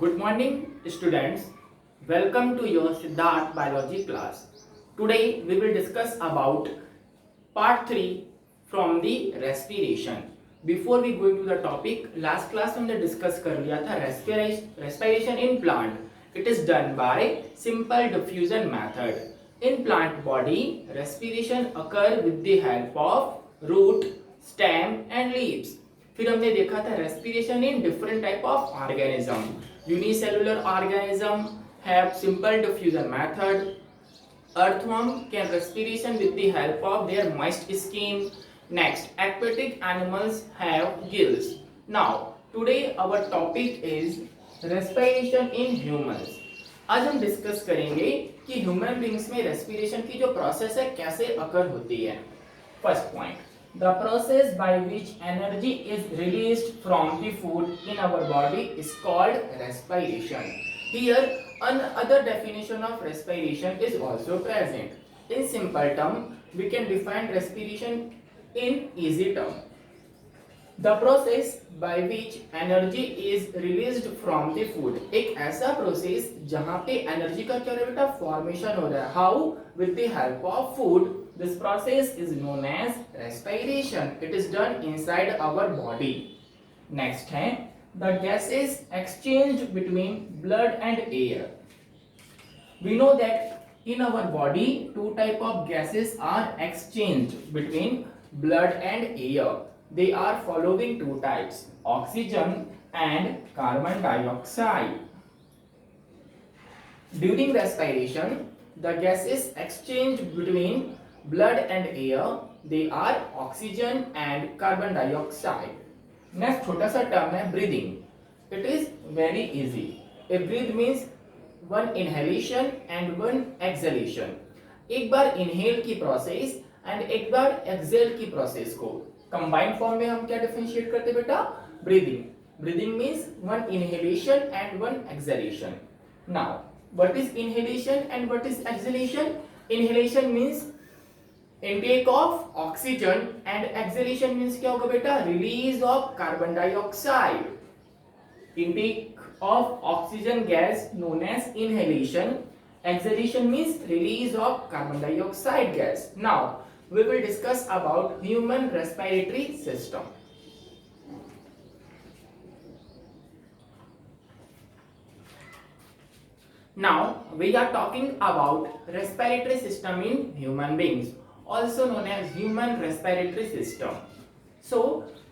Good morning, students. Welcome to your Siddharth biology class. Today we will discuss about part 3 from the respiration. Before we go into the topic, last class हमने discuss कर लिया था respiration in plant. It is done by simple diffusion method. In plant body, respiration occur with the help of root, stem and leaves. फिर हमने देखा था respiration in different type of organism. Unicellular organism have simple diffusion method. Earthworm can respiration with the help of their moist skin. Next, aquatic animals have gills. Now, today our topic is respiration in humans. आज हम discuss करेंगे कि human beings में respiration की जो process है कैसे अकर होती है. First point, the process by which energy is released from the food in our body is called respiration. Here another definition of respiration is also present. In simple term, we can define respiration in easy term. The process by which energy is released from the food. एक ऐसा process जहां पे energy का क्या बेटा formation हो रहा है. How? With the help of food. This process is known as respiration. It is done inside our body. Next है the gases exchanged between blood and air. We know that in our body two type of gases are exchanged between blood and air. They are following two types: oxygen and carbon dioxide. During respiration, the gases exchanged between blood and air, they are oxygen and carbon dioxide. Next छोटा सा term है breathing. It is very easy. A breathe means one inhalation and one exhalation. एक बार inhale की process and एक बार exhale की process को कंबाइंड फॉर्म में हम क्या डिफरेंशिएट करते बेटा? Breathing. Breathing means one inhalation and one exhalation. Now what is inhalation and what is exhalation? Inhalation means intake of oxygen and exhalation means क्या होगा बेटा? Release of carbon dioxide. Intake of oxygen gas known as inhalation. Exhalation means release of carbon dioxide gas. Now we will discuss about human respiratory system. Now we are talking about respiratory system in human beings, also known as human respiratory system. So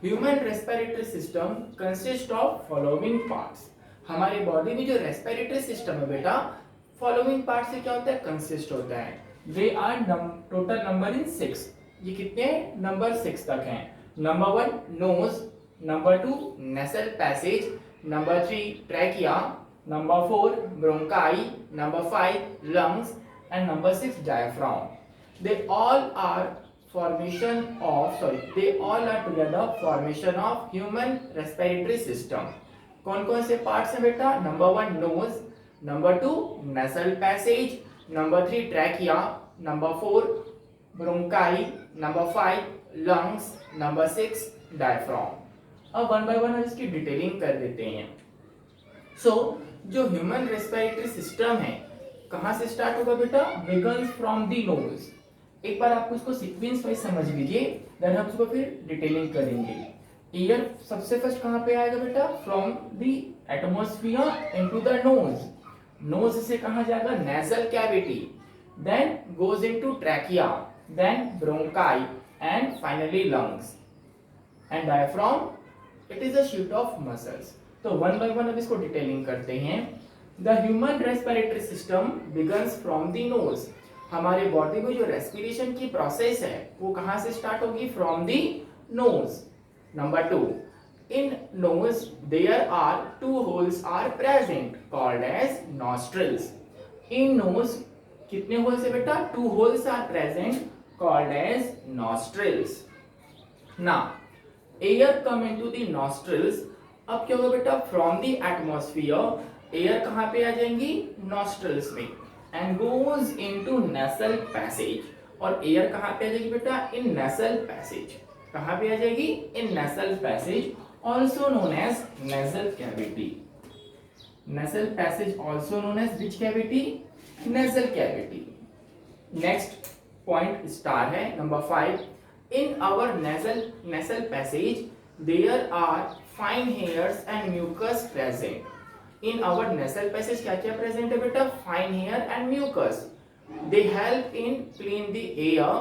human respiratory system consists of following parts. हमारे body में जो respiratory system है बेटा, following part से क्या होता है? Consist होता है. They are total number in 6. ये कितने नंबर 6 तक हैं. Number 1 nose, number 2 nasal passage, number 3 trachea, number 4 bronchi, number 5 lungs and number 6 diaphragm. They all are together formation of human respiratory system. कौन कौन से पार्ट्स हैं बेटा? Number 1 nose, number 2 nasal passage, number 3 trachea, number 4 bronchi, number 5 lungs, number 6 diaphragm. अब one by one हम इसकी detailing कर देते हैं. सो जो ह्यूमन रेस्पिरेटरी सिस्टम है कहां से स्टार्ट होगा बेटा? Begins from the knows. एक बार आपको इसको सीक्वेंस वाइज समझ लीजिए, देन हम इसको फिर डिटेलिंग करेंगे. एयर सबसे फर्स्ट कहां पे आएगा बेटा? From the atmosphere into the nose. Nose से कहां जाएगा? Nasal cavity. Then goes into trachea, then bronchi and finally lungs. And diaphragm, it is a sheet of muscles. तो वन बाय वन अब इसको डिटेलिंग करते हैं. The human respiratory system begins from the nose. हमारे body में जो respiration की process है वो कहां से स्टार्ट होगी? From the knows. Number 2, in nose there are two holes are present called as nostrils. In nose कितने होल्स है बेटा? 2 holes are present called as nostrils. Now air come into the nostrils. अब क्या होगा बेटा? from the atmosphere air कहां पे आ जाएंगी? nostrils में, and goes into nasal passage. और air कहां पे आ जाएगी बेटा? in nasal passage. कहां पे आ जाएगी? in nasal passage, also known as nasal cavity. nasal passage also known as which cavity? Nasal cavity. Next point star है number 5. In our nasal passage there are fine hairs and mucus present. In our nasal passage क्या क्या present है बेटा? Fine hair and mucus. They help in clean the air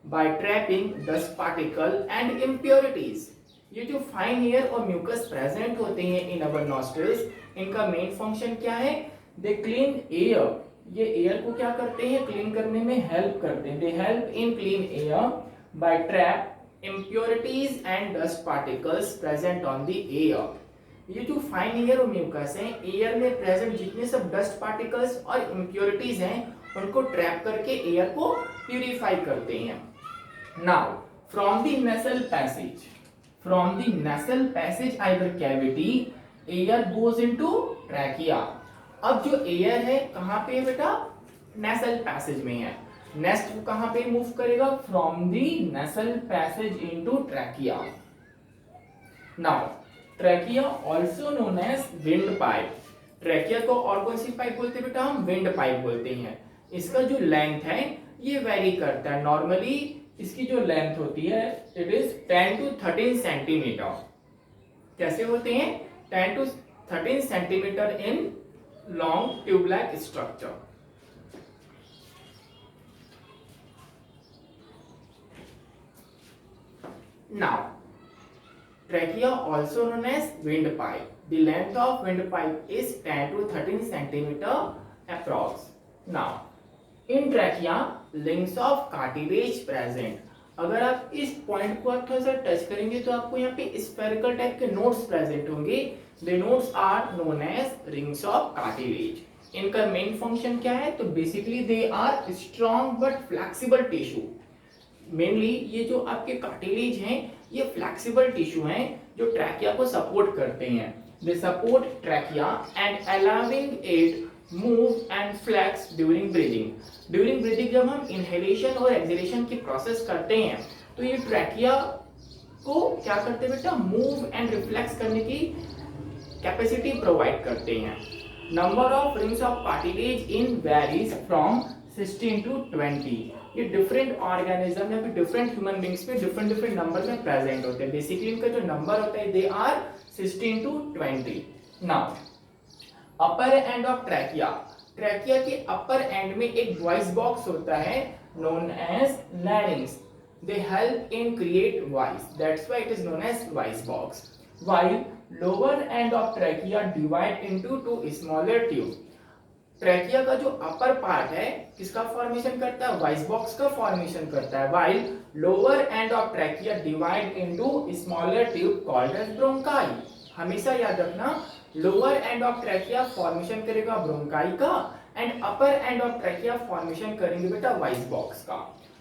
by trapping dust particle and impurities. ये जो fine hair और mucus present होते हैं इन अवर nostrils, इनका मेन फंक्शन क्या है? They clean air. ये एयर को क्या करते हैं? क्लीन करने में हेल्प करते हैं. दे help in clean air by trap impurities and dust particles present on the air. ये जो फाइन एयर और म्यूकस हैं, एयर में प्रेजेंट जितने सब डस्ट पार्टिकल्स और इम्प्योरिटीज हैं उनको ट्रैप करके एयर को प्यूरिफाई करते हैं. Now from the nasal passage either cavity air goes into trachea. अब जो एयर है कहां पे है बेटा? नेसल पैसेज में है. नेक्स्ट वो कहां पे मूव करेगा? From the nasal passage into trachea. Now trachea also known as wind pipe. Trachea को और कौन सी पाइप बोलते हैं बेटा? हम विंड पाइप बोलते हैं. इसका जो लेंथ है ये वेरी करता है. नॉर्मली इसकी जो लेंथ होती है इट इज 10 to 13 सेंटीमीटर. कैसे होते हैं? 10 to 13 centimetre in long tube like structure. Now trachea also known as wind pipe. The length of wind pipe is 10 to 13 centimetre approx. Now in trachea links of cartilage present. अगर आप इस point को आप थोड़ा सा टच करेंगे तो आपको यहाँ पे स्फेरिकल टाइप के नोट्स प्रेजेंट होंगे. The notes are known as rings of cartilage. इनका मेन फंक्शन क्या है? तो basically they are strong but flexible tissue. Mainly ये जो आपके कार्टिलेज हैं ये फ्लेक्सिबल टिश्यू हैं जो ट्रैकिया को सपोर्ट करते हैं. They support trachea and allowing it move and flex during breathing. During breathing जब हम इनहेलेशन और एक्सहेलेशन की प्रोसेस करते हैं तो ये ट्रैकिया को क्या करते हैं बेटा? मूव एंड रिफ्लेक्स करने की कैपेसिटी प्रोवाइड करते हैं. Number of rings of cartilage in varies from 16 to 20. ये डिफरेंट ऑर्गेनिज्म या फिर डिफरेंट ह्यूमन बींग्स में डिफरेंट नंबर में प्रेजेंट होते हैं. बेसिकली इनका जो नंबर होता है they are 16 to 20. Now upper end of trachea. Trachea के अपर एंड में एक वॉइस बॉक्स होता है known as larynx. They help in create voice. That's why it is known as voice box. While lower end of trachea divide into two smaller tube. Trachea का जो upper part है किसका formation करता है? Voice box का formation करता है. While lower end of trachea divide into smaller tube called as bronchi. हमेशा याद रखना lower end of trachea formation करेगा ब्रोंकाई का and upper end of trachea formation करेंगे बेटा वॉइस बॉक्स का.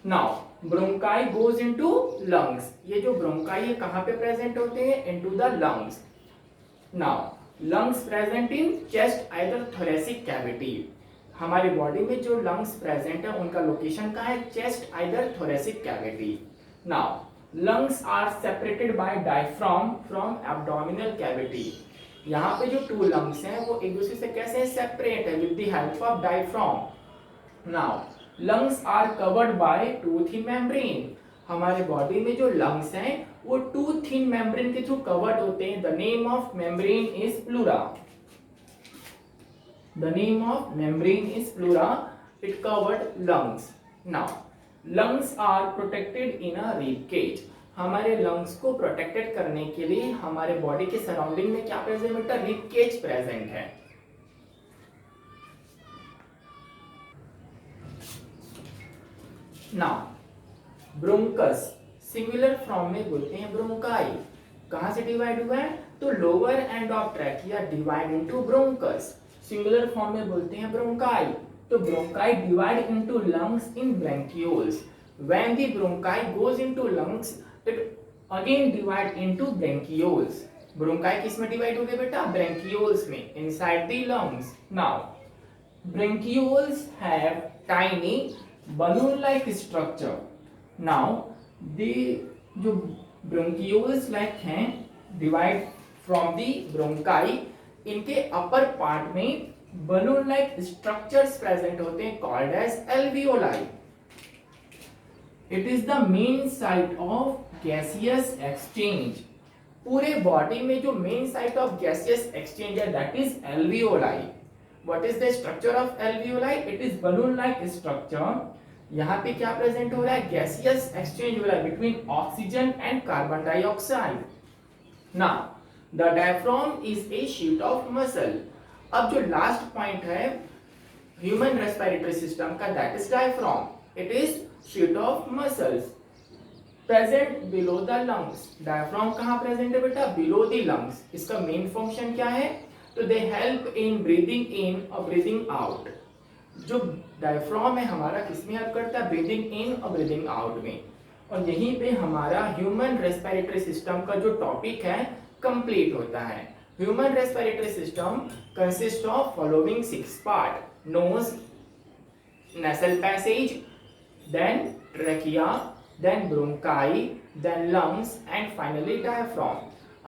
Now bronchi goes into lungs. ये जो ब्रोंकाई है कहां पे प्रेजेंट होते हैं? Into the lungs. Now lungs present in chest either thoracic cavity. हमारी बॉडी में जो लंग्स प्रेजेंट है उनका लोकेशन कहां है? Chest either thoracic cavity. Now lungs are separated by diaphragm from abdominal cavity. यहाँ पे जो टू लंग्स हैं वो एक दूसरे से कैसे सेपरेट है? With the help of diaphragm. Now lungs are covered by two thin membrane. हमारे बॉडी में जो लंग्स हैं वो टू थिन मेम्ब्रेन के थ्रू कवर्ड होते हैं. The name of membrane is pleura. The name of membrane is pleura. It covered lungs. Now lungs are protected in a rib cage. हमारे lungs को protected करने के लिए हमारे बॉडी के सराउंडिंग में क्या प्रेजेंट होता है? रिब केज प्रेजेंट है. नाउ ब्रोंकस सिंगुलर फॉर्म में बोलते हैं ब्रोंकाई. कहां से डिवाइड हुआ है? तो lower end of trachea divide into bronchus. Singular form में बोलते हैं ब्रोंकाई. तो bronchi divide into lungs in bronchioles. When the bronchi goes into lungs it again divide into bronchioles. Bronchi किस में डिवाइड हो गए बेटा? ब्रैंकियोल्स में, inside the lungs. Now bronchioles have tiny balloon like structure. Now the जो bronchioles like हैं divide from the bronchi इनके upper part में बलून लाइक स्ट्रक्चर्स प्रेजेंट होते हैं called as alveoli. It is the main site of gaseous exchange. पूरे body में जो main site of gaseous exchange है that is alveoli. What is the structure of alveoli? It is balloon like structure. यहाँ पे क्या present हो रहा है? गैसियस एक्सचेंज हो रहा है between oxygen and carbon dioxide. Now the diaphragm is a sheet of muscle. अब जो लास्ट पॉइंट है ह्यूमन रेस्पिरेटरी सिस्टम का that is diaphragm. It is sheet of muscles present below the lungs. Diaphragm कहाँ present है बेटा? Below the lungs. इसका main function क्या है? तो दे हेल्प इन ब्रीदिंग इन और ब्रीदिंग आउट. जो डायफ्राम है हमारा किसमें हेल्प करता है? ब्रीदिंग इन और ब्रीदिंग आउट में. और यहीं पे हमारा ह्यूमन रेस्पिरेटरी सिस्टम का जो टॉपिक है कंप्लीट होता है. Human respiratory system consist of following 6 part: nose, nasal passage, then trachea, then bronchi, then lungs and finally diaphragm.